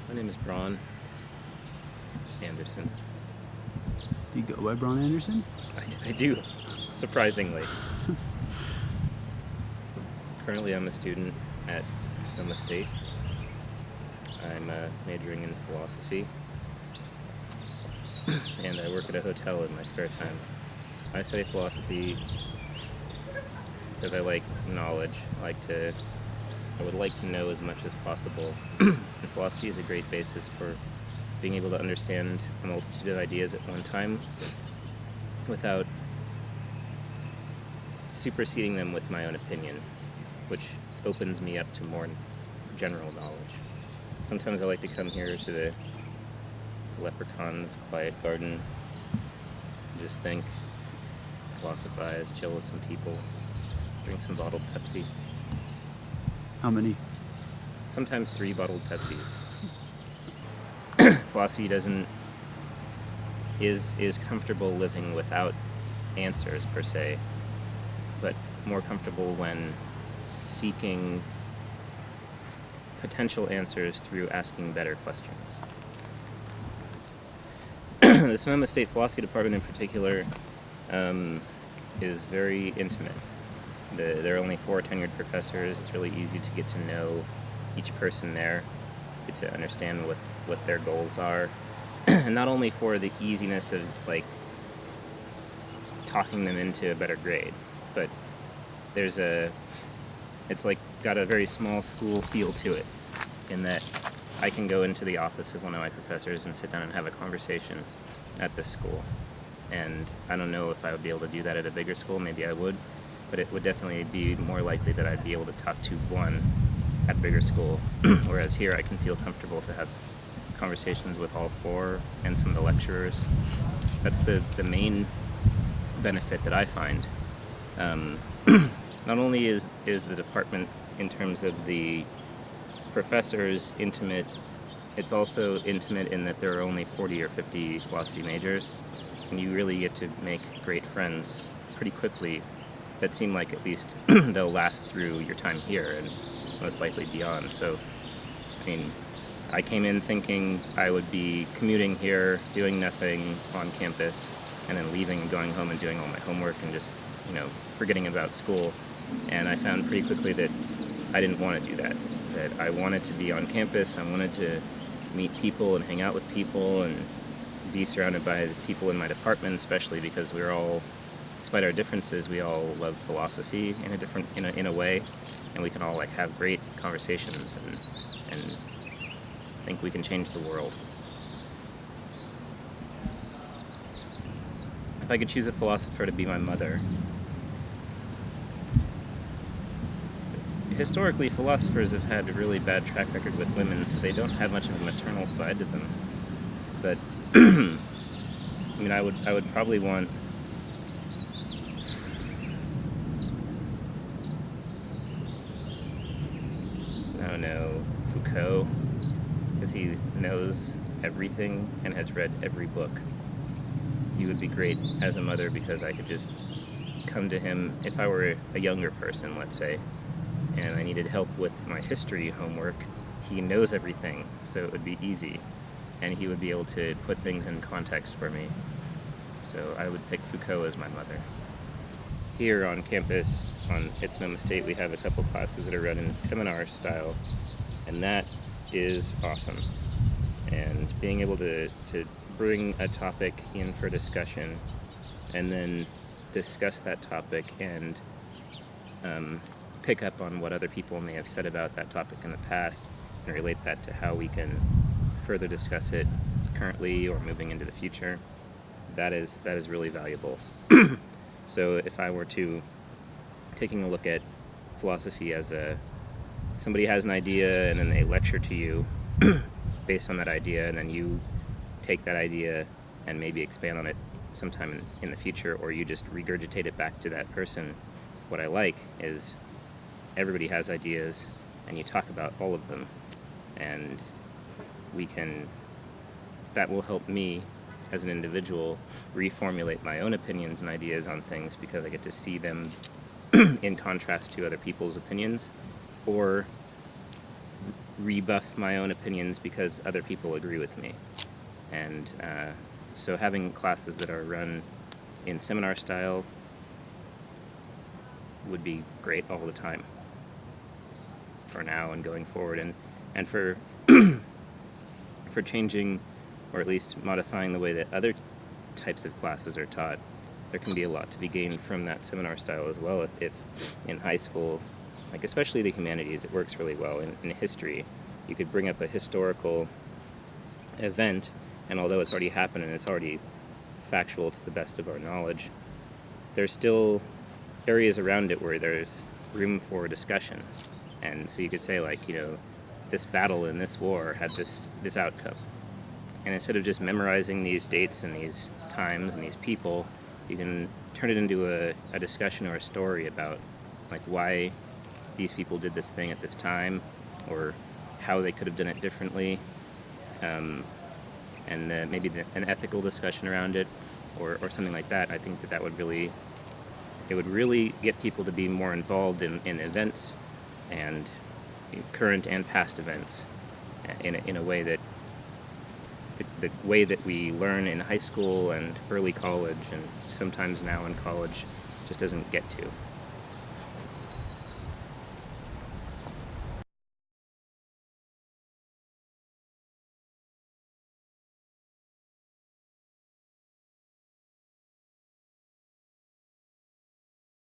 My name is Braun Anderson. Do you go by Braun Anderson? I do, surprisingly. Currently, I'm a student at Sonoma State. I'm majoring in philosophy, and I work at a hotel in my spare time. I study philosophy because I like knowledge. I would like to know as much as possible. And philosophy is a great basis for being able to understand a multitude of ideas at one time without superseding them with my own opinion, which opens me up to more general knowledge. Sometimes I like to come here to the Leprechaun's quiet garden, just think, philosophize, chill with some people, drink some bottled Pepsi. How many? Sometimes 3 bottled Pepsis. Philosophy is comfortable living without answers per se, but more comfortable when seeking potential answers through asking better questions. The Sonoma State Philosophy Department in particular is very intimate. There are only 4 tenured professors. It's really easy to get to know each person there, get to understand what their goals are. And not only for the easiness of talking them into a better grade, but it's got a very small school feel to it, in that I can go into the office of one of my professors and sit down and have a conversation at this school. And I don't know if I would be able to do that at a bigger school. Maybe I would, but it would definitely be more likely that I'd be able to talk to one at a bigger school. Whereas here I can feel comfortable to have conversations with all 4 and some of the lecturers. That's the main benefit that I find. Not only is the department, in terms of the professors, intimate, it's also intimate in that there are only 40 or 50 philosophy majors, and you really get to make great friends pretty quickly that seem like at least they'll last through your time here and most likely beyond. So, I mean, I came in thinking I would be commuting here, doing nothing on campus, and then leaving and going home and doing all my homework and just, forgetting about school. And I found pretty quickly that I didn't want to do that. That I wanted to be on campus, I wanted to meet people and hang out with people and be surrounded by the people in my department, especially because we're all, despite our differences, we all love philosophy in a way, and we can all have great conversations and think we can change the world. If I could choose a philosopher to be my mother, historically, philosophers have had a really bad track record with women, so they don't have much of a maternal side to them. But I would probably want Foucault, because he knows everything and has read every book. He would be great as a mother because I could just come to him if I were a younger person, let's say, and I needed help with my history homework. He knows everything, so it would be easy, and he would be able to put things in context for me. So I would pick Foucault as my mother. Here on campus, at Sonoma State, we have a couple classes that are run in seminar style, and that is awesome. And being able to bring a topic in for discussion and then discuss that topic and pick up on what other people may have said about that topic in the past and relate that to how we can further discuss it currently or moving into the future, that is really valuable. So if I were to taking a look at philosophy as somebody has an idea and then they lecture to you based on that idea, and then you take that idea and maybe expand on it sometime in the future, or you just regurgitate it back to that person. What I like is everybody has ideas and you talk about all of them, and that will help me as an individual reformulate my own opinions and ideas on things, because I get to see them in contrast to other people's opinions, or rebuff my own opinions because other people agree with me. And so having classes that are run in seminar style would be great all the time for now and going forward, and for for changing or at least modifying the way that other types of classes are taught. There can be a lot to be gained from that seminar style as well. If in high school, like especially the humanities, it works really well. In history, you could bring up a historical event, and although it's already happened and it's already factual to the best of our knowledge, there's still areas around it where there's room for discussion. And so you could say, like, this battle in this war had this outcome. And instead of just memorizing these dates and these times and these people, you can turn it into a discussion or a story about, like, why these people did this thing at this time, or how they could have done it differently, and maybe an ethical discussion around it, or something like that. I think that would really get people to be more involved in events, and current and past events, in a way that the way that we learn in high school and early college and sometimes now in college just doesn't get to.